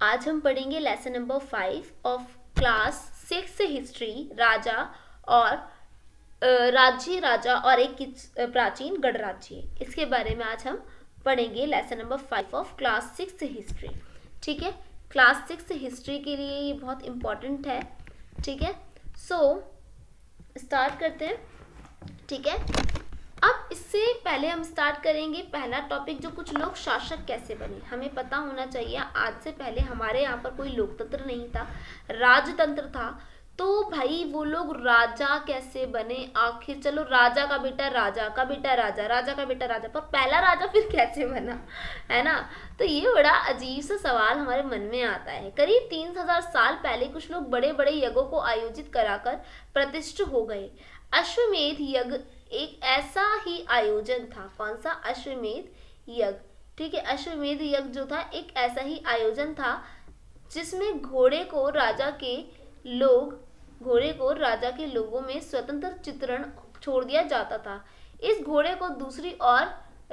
आज हम पढ़ेंगे lesson number 5 of class 6 history, राजा और राज्य, राजा और एक प्राचीन गणराज्य। इसके बारे में आज हम पढ़ेंगे lesson number 5 of class 6 history. ठीक है, क्लास 6 हिस्ट्री के लिए ये बहुत इंपॉर्टेंट है। ठीक है, सो स्टार्ट करते हैं। ठीक है, अब इससे पहले हम स्टार्ट करेंगे पहला टॉपिक, जो कुछ लोग शासक कैसे बने। हमें पता होना चाहिए आज से पहले हमारे यहाँ पर कोई लोकतंत्र नहीं था, राजतंत्र था। तो भाई वो लोग राजा कैसे बने आखिर। चलो, राजा का बेटा राजा का बेटा राजा, राजा का बेटा राजा, पर पहला राजा फिर कैसे बना, है ना। तो ये बड़ा अजीब सा सवाल हमारे मन में आता है। करीब 3000 साल पहले कुछ लोग बड़े बड़े यज्ञों को आयोजित कराकर प्रतिष्ठित हो गए। अश्वमेध यज्ञ एक ऐसा ही आयोजन था। कौन सा? अश्वमेध यज्ञ। ठीक है, अश्वमेध यज्ञ जो था एक ऐसा ही आयोजन था जिसमें घोड़े को राजा के लोगों में स्वतंत्र चित्रण छोड़ दिया जाता था। इस घोड़े को दूसरी ओर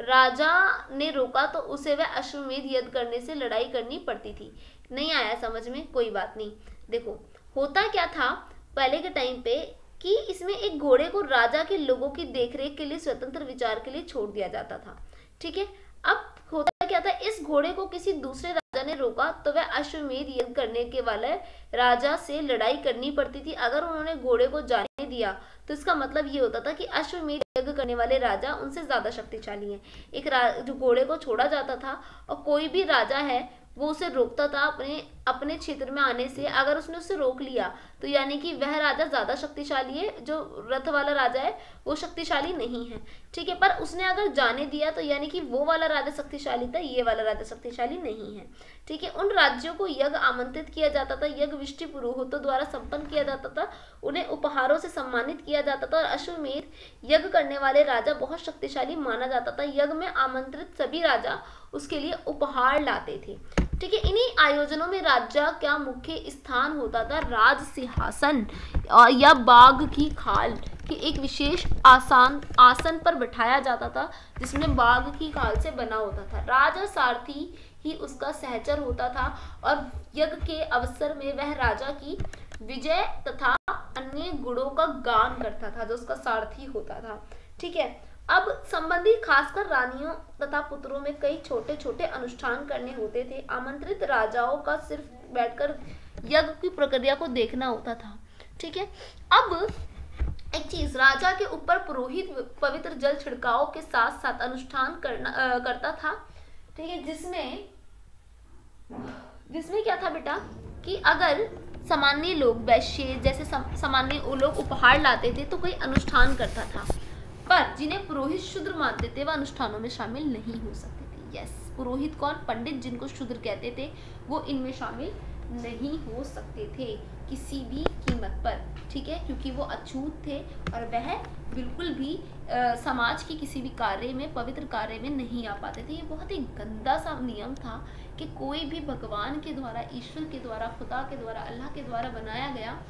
राजा ने रोका तो उसे वह अश्वमेध यज्ञ करने से लड़ाई करनी पड़ती थी। नहीं आया समझ में? कोई बात नहीं। देखो, होता क्या था पहले के टाइम पे कि इसमें एक घोड़े को राजा के लोगों की देखरेख के लिए स्वतंत्र विचार के लिए छोड़ दिया जाता था। ठीक है, अब होता क्या था, इस घोड़े को किसी दूसरे राजा ने रोका तो वह अश्वमेध यज्ञ करने के वाले राजा से लड़ाई करनी पड़ती थी। अगर उन्होंने घोड़े को जाने दिया तो इसका मतलब ये होता था कि अश्वमेध यज्ञ करने वाले राजा उनसे ज्यादा शक्तिशाली हैं। जो घोड़े को छोड़ा जाता था और कोई भी राजा है वो उसे रोकता था अपने क्षेत्र में आने से। अगर उसने उसे रोक लिया तो यानी कि वह राजा ज्यादा शक्तिशाली है, जो रथ वाला राजा है वो शक्तिशाली नहीं है। ठीक है, पर उसने अगर जाने दिया तो यानी कि वो वाला राजा शक्तिशाली था, ये वाला राजा शक्तिशाली नहीं है। ठीक है, उन राज्यों को यज्ञ आमंत्रित किया जाता था, यज्ञ विष्टि पुरोहितों द्वारा संपन्न किया जाता था, उन्हें उपहारों से सम्मानित किया जाता था और अश्वमेध यज्ञ करने वाले राजा बहुत शक्तिशाली माना जाता था। यज्ञ में आमंत्रित सभी राजा उसके लिए उपहार लाते थे। ठीक है, इन्हीं आयोजनों में राजा का मुख्य स्थान होता था राज सिंहासन या बाघ की खाल के एक विशेष आसन पर बिठाया जाता था, जिसमें बाघ की खाल से बना होता था। राजा सारथी ही उसका सहचर होता था और यज्ञ के अवसर में वह राजा की विजय तथा अन्य गुणों का गान करता था, जो उसका सारथी होता था। ठीक है, अब संबंधी खासकर रानियों तथा पुत्रों में कई छोटे छोटे अनुष्ठान करने होते थे। आमंत्रित राजाओं का सिर्फ बैठकर यज्ञ की प्रक्रिया को देखना होता था। ठीक है, अब एक चीज, राजा के ऊपर पुरोहित पवित्र जल छिड़काव के साथ साथ अनुष्ठान करता था। ठीक है, जिसमें क्या था बेटा कि अगर सामान्य लोग वैश्य जैसे सामान्य लोग उपहार लाते थे तो कोई अनुष्ठान करता था, पर जिन्हें पुरोहित शूद्र मानते थे वह अनुष्ठानों में शामिल नहीं हो सकते थे। यस, पुरोहित कौन? पंडित, जिनको शूद्र कहते थे, वो इनमें शामिल नहीं हो सकते थे किसी भी कीमत पर। ठीक है, क्योंकि वो अछूत थे और वह बिल्कुल भी समाज की किसी भी कार्य में, पवित्र कार्य में नहीं आ पाते थे। ये बहुत ही गंदा सा नियम था कि कोई भी भगवान के द्वारा, ईश्वर के द्वारा, खुदा के द्वारा, अल्लाह के द्वारा बनाया गया,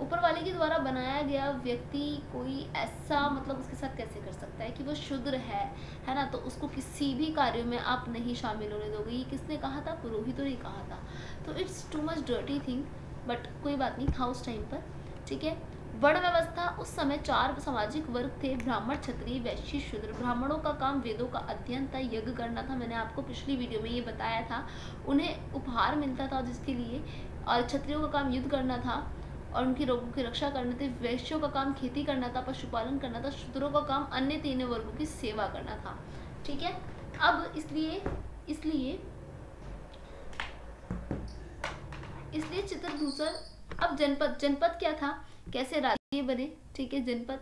ऊपर वाले के द्वारा बनाया गया व्यक्ति कोई ऐसा मतलब उसके साथ कैसे कर सकता है कि वो शुद्र है ना। तो उसको किसी भी कार्य में आप नहीं शामिल होने दोगे। ये किसने कहा था? पुरोहितों ने कहा था। तो it's too much dirty thing, but कोई बात नहीं था उस टाइम पर। ठीक है, वर्ण व्यवस्था, उस समय 4 सामाजिक वर्ग थे: ब्राह्मण, क्षत्रिय, वैश्य, शूद्र। ब्राह्मणों का काम वेदों का अध्ययन था, यज्ञ करना था। मैंने आपको पिछली वीडियो में ये बताया था। उन्हें उपहार मिलता था जिसके लिए, और क्षत्रियों का काम युद्ध करना था और उनकी रोगों की रक्षा करनी थी। वैश्यों का काम खेती करना था, पशुपालन करना था। शूद्रों का काम अन्य 3 वर्गों की सेवा करना था। ठीक है, अब इसलिए चित्रभूषण। अब जनपद क्या था, कैसे राज्य बने। ठीक है, जनपद,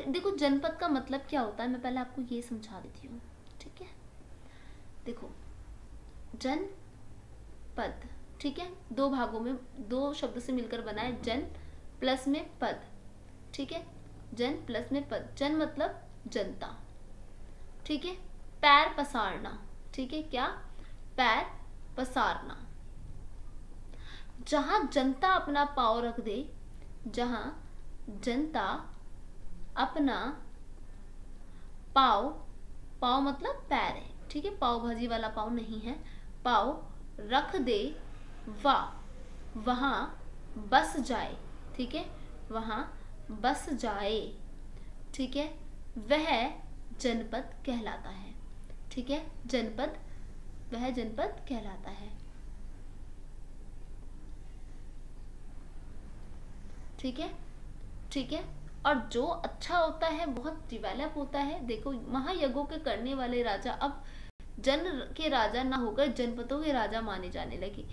देखो जनपद का मतलब क्या होता है, मैं पहले आपको ये समझा देती हूँ। ठीक है, देखो जनपद, ठीक है, 2 भागों में, 2 शब्द से मिलकर बना है, जन प्लस में पद। ठीक है, जन प्लस में पद। जन मतलब जनता। ठीक है, पैर पसारना। ठीक है, क्या? पैर पसारना। जहां जनता अपना पांव रख दे, जहां जनता अपना पांव मतलब पैर है। ठीक है, पाव भाजी वाला पाव नहीं है, पाव रख दे वा वहाँ बस जाए, ठीक है, वहाँ बस जाए, ठीक है, वह जनपद कहलाता है, ठीक है, जनपद, वह जनपद कहलाता है, ठीक है, ठीक है। और जो अच्छा होता है, बहुत डेवलप होता है, देखो महायज्ञों के करने वाले राजा अब जन के राजा ना होकर जनपदों के राजा माने जाने लगे।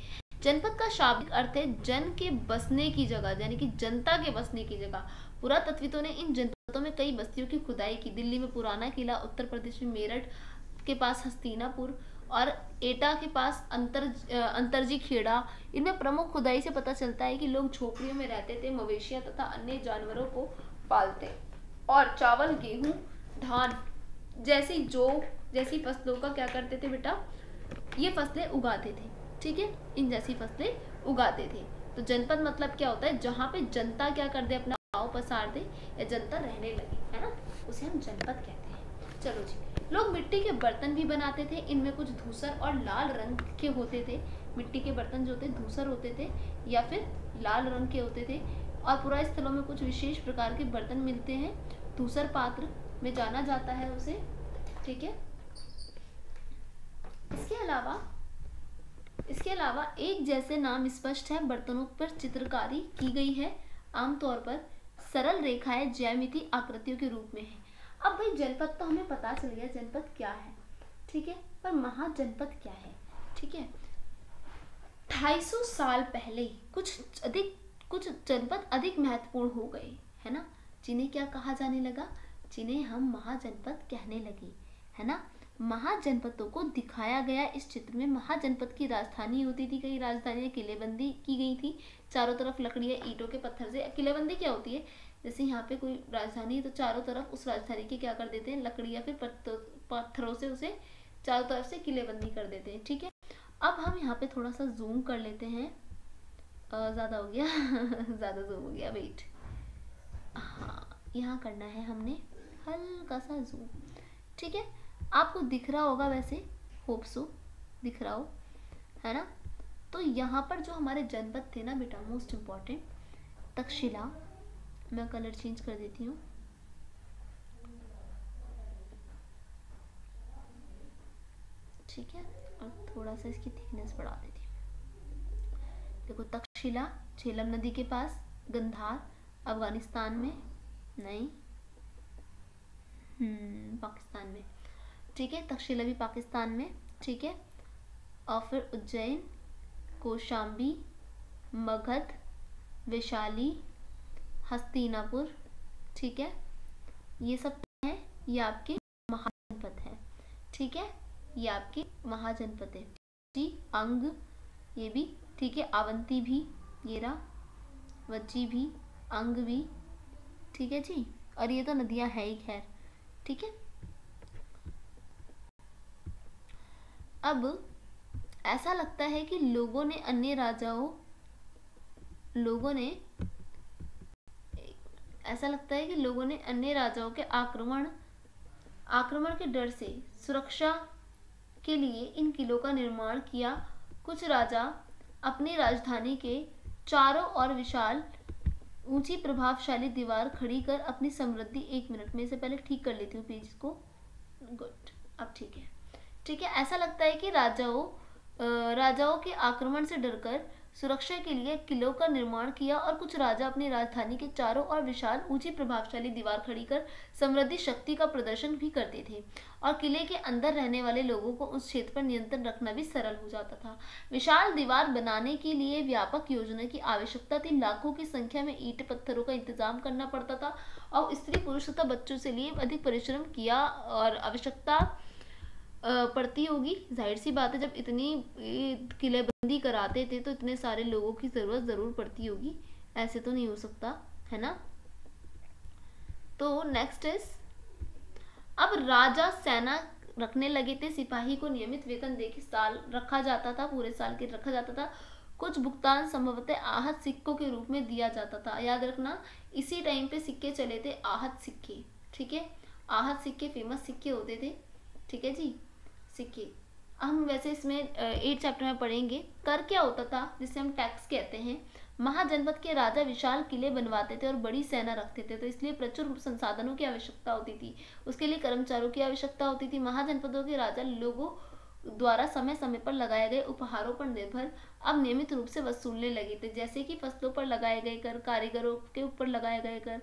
जनपद का शाब्दिक अर्थ है जन के बसने की जगह, यानी कि जनता के बसने की जगह। पुरातत्विदों ने इन जनपदों में कई बस्तियों की खुदाई की। दिल्ली में पुराना किला, उत्तर प्रदेश में मेरठ के पास हस्तिनापुर और एटा के पास अंतरजी खेड़ा, इनमें प्रमुख खुदाई से पता चलता है कि लोग झोपड़ियों में रहते थे, मवेशियां तथा अन्य जानवरों को पालते और चावल, गेहूं, धान जैसी फसलों का क्या करते थे बेटा, ये फसलें उगाते थे, ठीक है, इन जैसी फसलें उगाते थे। तो जनपद मतलब क्या होता है, जहाँ पे जनता क्या कर दे, अपना गाँव पसार दे या जनता रहने लगे, है ना, उसे हम जनपद कहते हैं। चलो जी, लोग मिट्टी के बर्तन भी बनाते थे, इनमें कुछ धूसर और लाल रंग के होते थे। मिट्टी के बर्तन जो होते धूसर होते थे या फिर लाल रंग के होते थे। और पुरा स्थलों में कुछ विशेष प्रकार के बर्तन मिलते हैं, धूसर पात्र में जाना जाता है उसे, ठीक है। इसके अलावा एक जैसे नाम स्पष्ट है, बर्तनों पर चित्रकारी की गई है, आमतौर पर सरल रेखाएं ज्यामिति आकृतियों के रूप में है। अब भाई जनपद तो हमें पता चल गया जनपद क्या है, ठीक है, पर महाजनपद क्या है, ठीक है। 250 साल पहले कुछ जनपद अधिक महत्वपूर्ण हो गए, है ना, जिन्हें क्या कहा जाने लगा, जिन्हें हम महाजनपद कहने लगे, है ना। महाजनपदों को दिखाया गया इस चित्र में। महाजनपद की राजधानी होती थी, कई राजधानियां किलेबंदी की गई थी, चारों तरफ लकड़ियां, ईंटों के पत्थर से। किलेबंदी क्या होती है, जैसे यहाँ पे कोई राजधानी है तो चारों तरफ उस राजधानी के क्या कर देते हैं, लकड़ी या फिर पत्थरों से उसे चारों तरफ से किलेबंदी कर देते हैं, ठीक है। अब हम यहाँ पे थोड़ा सा जूम कर लेते हैं, ज़्यादा हो गया ज़्यादा जूम हो गया, वेट, हाँ यहाँ करना है हमने हल्का सा जूम, ठीक है। आपको दिख रहा होगा वैसे, होप सो दिख रहा हो, है ना। तो यहाँ पर जो हमारे जनपद थे ना बेटा, मोस्ट इम्पॉर्टेंट, तक्षशिला, मैं कलर चेंज कर देती हूँ, ठीक है, और थोड़ा सा इसकी थिकनेस बढ़ा देती हूँ। देखो तक्षशिला झेलम नदी के पास, गंधार अफगानिस्तान में, नहीं पाकिस्तान में, ठीक है, तक्षशिला भी पाकिस्तान में, ठीक है। और फिर उज्जैन, कौशाम्बी, मगध, वैशाली, हस्तिनापुर, ठीक है, ये सब है, ये आपके महाजनपद है, ठीक है, ये आपके महाजनपद है जी। अंग ये भी, ठीक है, अवंती भी, ये रहा, वज्जी भी, अंग भी, ठीक है जी। और ये तो नदियां है ही खैर, ठीक है। अब ऐसा लगता है कि लोगों ने अन्य राजाओं के आक्रमण के डर से सुरक्षा के लिए इन किलों का निर्माण किया। कुछ राजा अपनी राजधानी के चारों ओर विशाल ऊंची प्रभावशाली दीवार खड़ी कर अपनी समृद्धि, 1 मिनट में से पहले ठीक कर लेती हूँ पेज को, गुड, अब ठीक है, ठीक है। ऐसा लगता है कि राजाओं के आक्रमण से डरकर सुरक्षा के लिए किलों का निर्माण किया और कुछ राजा अपनी राजधानी के चारों ओर विशाल ऊंची प्रभावशाली दीवार खड़ी कर समृद्धि शक्ति का प्रदर्शन भी करते थे और किले के अंदर रहने वाले लोगों को उस क्षेत्र पर नियंत्रण रखना भी सरल हो जाता था। विशाल दीवार बनाने के लिए व्यापक योजना की आवश्यकता थी। लाखों की संख्या में ईंट पत्थरों का इंतजाम करना पड़ता था और स्त्री पुरुष तथा बच्चों से लिए अधिक परिश्रम किया और आवश्यकता पड़ती होगी। जाहिर सी बात है, जब इतनी किलेबंदी कराते थे तो इतने सारे लोगों की ज़रूरत ज़रूर पड़ती होगी, ऐसे तो नहीं हो सकता, है ना। तो नेक्स्ट इज, अब राजा सेना रखने लगे थे, सिपाही को नियमित वेतन देकर साल रखा जाता था, पूरे साल के रखा जाता था। कुछ भुगतान संभवतः आहत सिक्कों के रूप में दिया जाता था। याद रखना, इसी टाइम पे सिक्के चले थे, आहत सिक्के, ठीक है। आहत सिक्के फेमस सिक्के होते थे, ठीक है जी, सिक्के। हम वैसे इसमें 8 चैप्टर में पढ़ेंगे। कर क्या होता था, जिसे हम टैक्स कहते हैं। महाजनपद के राजा विशाल किले बनवाते थे और बड़ी सेना रखते थे, तो इसलिए प्रचुर संसाधनों की आवश्यकता होती थी। उसके लिए कर्मचारियों की आवश्यकता होती थी। महाजनपदों के राजा लोगों द्वारा समय समय पर लगाए गए उपहारों पर निर्भर अब नियमित रूप से वसूलने लगे थे, जैसे कि फसलों पर लगाए गए कर, कारीगरों के ऊपर लगाए गए कर,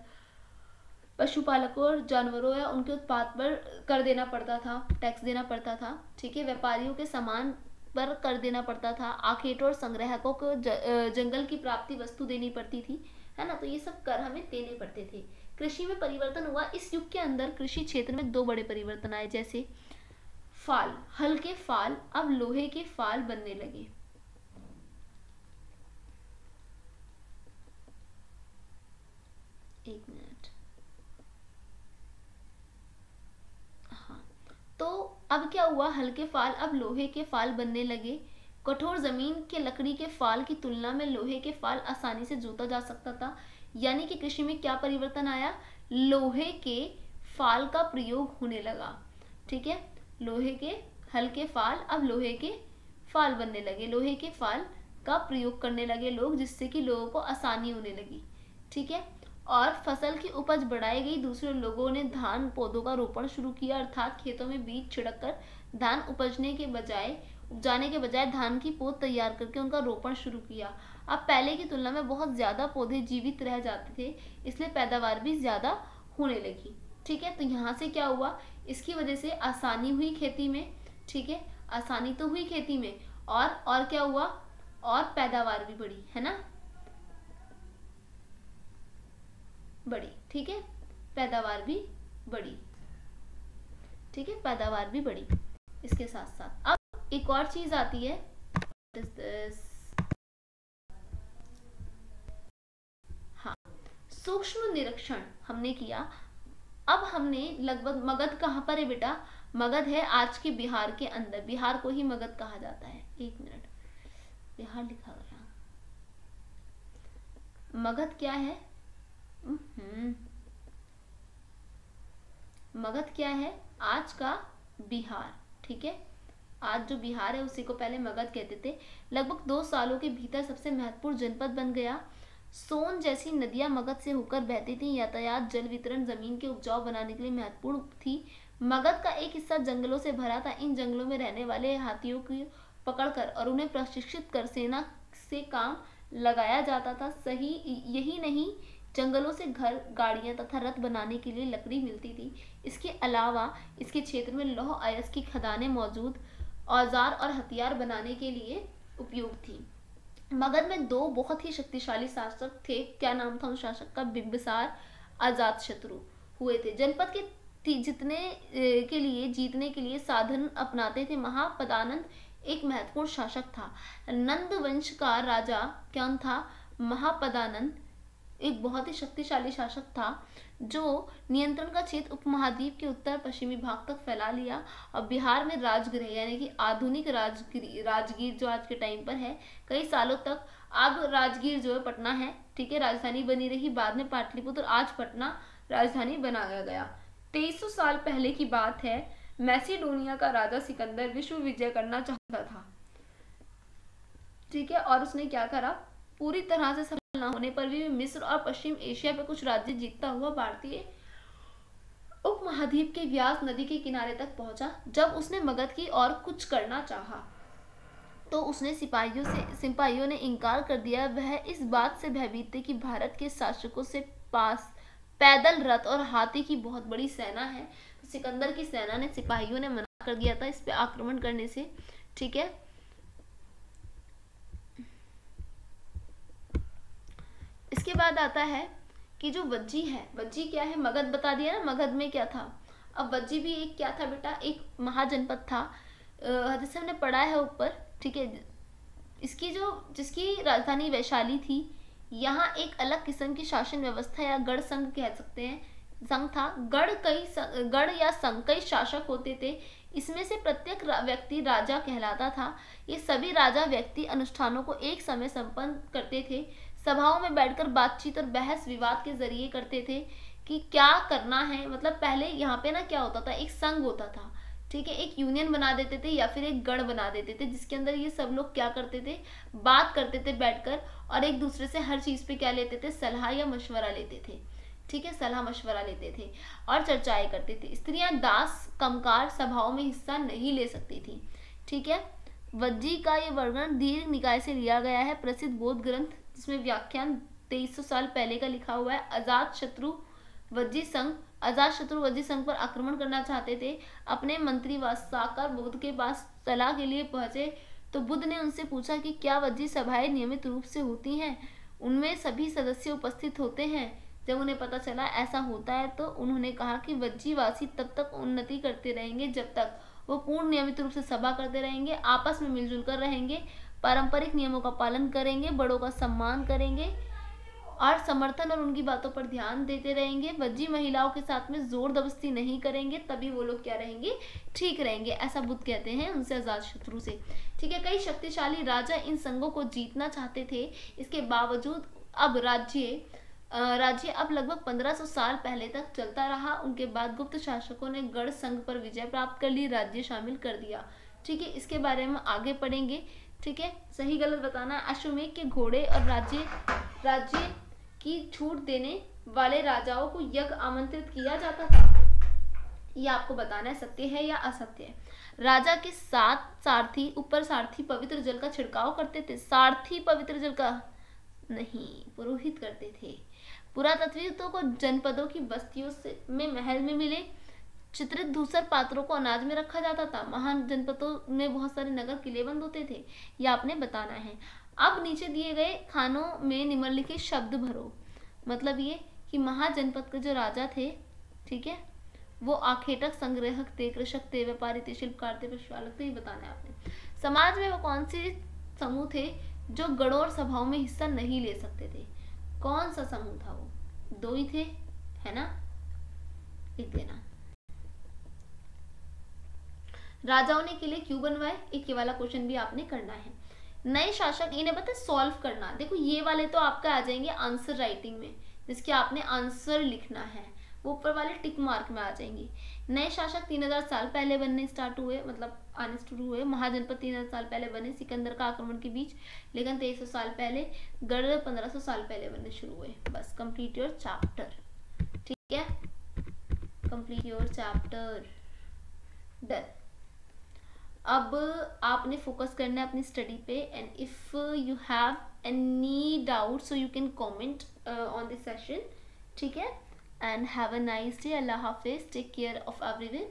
पशुपालकों और जानवरों या उनके उत्पाद पर कर देना पड़ता था, टैक्स देना पड़ता था। ठीक है, व्यापारियों के सामान पर कर देना पड़ता था। आखेटों और संग्राहकों को जंगल की प्राप्ति वस्तु देनी पड़ती थी, है ना। तो ये सब कर हमें देने पड़ते थे। कृषि में परिवर्तन हुआ। इस युग के अंदर कृषि क्षेत्र में 2 बड़े परिवर्तन आए, जैसे फाल, हल के फाल अब लोहे के फाल बनने लगे। एक मिनट। हाँ, तो अब क्या हुआ, हल के फाल अब लोहे के फाल बनने लगे। कठोर जमीन के लकड़ी के फाल की तुलना में लोहे के फाल आसानी से जोता जा सकता था। यानी कि कृषि में क्या परिवर्तन आया, लोहे के फाल का प्रयोग होने लगा। ठीक है, लोहे के हल के फाल अब लोहे के फाल बनने लगे। लोहे के फाल का प्रयोग करने लगे लोग, जिससे कि लोगों को आसानी होने लगी। ठीक है, और फसल की उपज बढ़ाई गई। दूसरे लोगों ने धान पौधों का रोपण शुरू किया, अर्थात खेतों में बीज छिड़ककर धान उपजाने के बजाय धान की पौध तैयार करके उनका रोपण शुरू किया। अब पहले की तुलना में बहुत ज्यादा पौधे जीवित रह जाते थे, इसलिए पैदावार भी ज्यादा होने लगी। ठीक है, तो यहाँ से क्या हुआ, इसकी वजह से आसानी हुई खेती में। ठीक है, आसानी तो हुई खेती में, और क्या हुआ, और पैदावार भी बढ़ी, है ना, बढ़ी। ठीक है, पैदावार भी बढ़ी। ठीक है, पैदावार भी बढ़ी। इसके साथ साथ अब एक और चीज आती है, हाँ, सूक्ष्म निरीक्षण हमने किया। अब हमने लगभग, मगध कहाँ पर है बेटा, मगध है आज के बिहार के अंदर। बिहार को ही मगध कहा जाता है। एक मिनट, बिहार लिखा गया, मगध क्या है, मगध क्या है, आज का बिहार। ठीक है, आज जो बिहार है उसी को पहले मगध कहते थे। लगभग 2 सालों के भीतर सबसे महत्वपूर्ण जनपद बन गया। सोन जैसी नदियां मगध से होकर बहती थी। यातायात, जल वितरण, जमीन के उपजाऊ बनाने के लिए महत्वपूर्ण थी। मगध का एक हिस्सा जंगलों से भरा था। इन जंगलों में रहने वाले हाथियों की पकड़कर और उन्हें प्रशिक्षित कर सेना से काम लगाया जाता था। सही यही नहीं, जंगलों से घर, गाड़ियां तथा रथ बनाने के लिए लकड़ी मिलती थी। इसके अलावा इसके क्षेत्र में लौह अयस्क की खदानें मौजूद, औजार और हथियार बनाने के लिए उपयोग थी। मगध में 2 बहुत ही शक्तिशाली शासक थे। क्या नाम था उस शासक का, बिंबिसार, अजातशत्रु हुए थे। जनपद के जीतने के लिए साधन अपनाते थे। महापदानंद एक महत्वपूर्ण शासक था। नंद वंश का राजा कौन था, महापदानंद एक बहुत ही शक्तिशाली शासक था, जो नियंत्रण का क्षेत्र उपमहाद्वीप के उत्तर पश्चिमी भाग तक फैला लिया। और बिहार में राजगृह यानी कि आधुनिक राजगीर जो आज के टाइम पर है, कई सालों तक। अब राजगीर जो है पटना है, ठीक है, राजधानी बनी रही। बाद में पाटलिपुत्र, आज पटना राजधानी बनाया गया। 2300 साल पहले की बात है। मैसिडोनिया का राजा सिकंदर विश्व विजय करना चाहता था। ठीक है, और उसने क्या करा, पूरी तरह से सफल न होने पर भी मिस्र और पश्चिम एशिया पे कुछ राज्य जीतता हुआ भारतीय उपमहाद्वीप के व्यास नदी के किनारे तक पहुंचा। जब उसने मगध की और कुछ करना चाहा तो उसने सिपाहियों ने इनकार कर दिया। वह इस बात से भयभीत थे कि भारत के शासकों से पास पैदल रथ और हाथी की बहुत बड़ी सेना है। तो सिकंदर की सेना ने, सिपाहियों ने मना कर दिया था इस पे आक्रमण करने से। ठीक है, इसके बाद आता है कि जो वज्जी है, वज्जी क्या है, मगध बता दिया ना, मगध में क्या था। अब वज्जी भी एक क्या था बेटा, एक महाजनपद था, जैसे हमने पढ़ा है ऊपर। ठीक है, जिसकी राजधानी वैशाली थी। यहाँ एक अलग किस्म की शासन व्यवस्था या गढ़ संघ कह सकते हैं, संघ था। गढ़ या संघ कई शासक होते थे। इसमें से प्रत्येक व्यक्ति राजा कहलाता था। ये सभी राजा व्यक्ति अनुष्ठानों को एक समय संपन्न करते थे। सभाओं में बैठकर बातचीत और बहस विवाद के जरिए करते थे कि क्या करना है। मतलब पहले यहाँ पे ना क्या होता था, एक संघ होता था, ठीक है, एक यूनियन बना देते थे या फिर एक गढ़ बना देते थे, जिसके अंदर ये सब लोग क्या करते थे, बात करते थे बैठकर, और एक दूसरे से हर चीज़ पे क्या लेते थे, सलाह या मशवरा लेते थे। ठीक है, सलाह मशवरा लेते थे और चर्चाएं करते थे। स्त्रियां दास कमकार सभाओं में हिस्सा नहीं ले सकती थी। ठीक है, वज्जी का ये वर्णन दीर्घ निकाय से लिया गया है, प्रसिद्ध बौद्ध ग्रंथ जिसमें व्याख्यान 2300 साल पहले का लिखा हुआ है। अजात शत्रु वज्जी संघ पर आक्रमण करना चाहते थे। अपने मंत्री वासाकार बुद्ध के पास सलाह के लिए पहुंचे तो बुद्ध ने उनसे पूछा कि क्या वज्जी सभाएं नियमित रूप से होती हैं, उनमें सभी सदस्य उपस्थित होते हैं। जब उन्हें पता चला ऐसा होता है तो उन्होंने कहा कि वज्जीवासी तब तक उन्नति करते रहेंगे जब तक वो पूर्ण नियमित रूप से सभा करते रहेंगे, आपस में मिलजुल कर रहेंगे, पारंपरिक नियमों का पालन करेंगे, बड़ों का सम्मान करेंगे और समर्थन और उनकी बातों पर ध्यान देते रहेंगे। वज्जी महिलाओं के साथ में जोर दबस्ती नहीं करेंगे, तभी वो लोग क्या रहेंगे, ठीक रहेंगे, ऐसा बुद्ध कहते हैं उनसे अजात शत्रु से। ठीक है, कई शक्तिशाली राजा इन संघों को जीतना चाहते थे। इसके बावजूद अब राज्य अब लगभग 1500 साल पहले तक चलता रहा। उनके बाद गुप्त शासकों ने गढ़ संघ पर विजय प्राप्त कर ली, राज्य शामिल कर दिया। ठीक है, इसके बारे में आगे पढ़ेंगे। ठीक है, सही गलत बताना। अश्वमेध के घोड़े और राज्य की छूट देने वाले राजाओं को यज्ञ आमंत्रित किया जाता था, यह आपको बताना है सत्य है या असत्य है। राजा के साथ सारथी ऊपर सारथी पवित्र जल का छिड़काव करते थे। सारथी पवित्र जल का नहीं, पुरोहित करते थे। पुरातत्वविदों को जनपदों की बस्तियों में महल में मिले चित्रित धूसर पात्रों को अनाज में रखा जाता था। महान जनपदों में बहुत सारे नगर किलेबंद होते थे, यह आपने बताना है। अब नीचे दिए गए खानों में निम्नलिखित शब्द भरो। मतलब ये कि महाजनपद के जो राजा थे, ठीक है, वो आखेटक, संग्रहक थे, कृषक थे, व्यापारी थे, शिल्पकार थे, पशुपालक थे, ये बताना है आपने। समाज में वो कौन से समूह थे जो गढ़ों और सभाओं में हिस्सा नहीं ले सकते थे? कौन सा समूह था वो? दो ही थे, है ना, लिख देना। राजाओं ने किले क्यों बनवाए, एक ये वाला क्वेश्चन भी आपने करना है। नए शासक, इन्हें पता है सॉल्व करना। देखो ये वाले तो आपका आ जाएंगे आंसर राइटिंग में, जिसके आपने आंसर लिखना है, वो ऊपर वाले टिक मार्क में आ जाएंगे। नए शासक 3000 साल पहले बनने स्टार्ट हुए, मतलब आने शुरू हुए। महाजनपद 3000 साल पहले बने सिकंदर का आक्रमण के बीच, लेकिन 2300 साल पहले। गढ़ 1500 साल पहले बनने शुरू हुए। बस कंप्लीट योर चैप्टर। ठीक है, कंप्लीट योर चैप्टर, डन। अब आपने फोकस करना है अपनी स्टडी पे, and if you have any doubt so you can comment on this session. ठीक है, and have a nice day. अल्लाह हाफिज, टेक केयर ऑफ एवरीवन।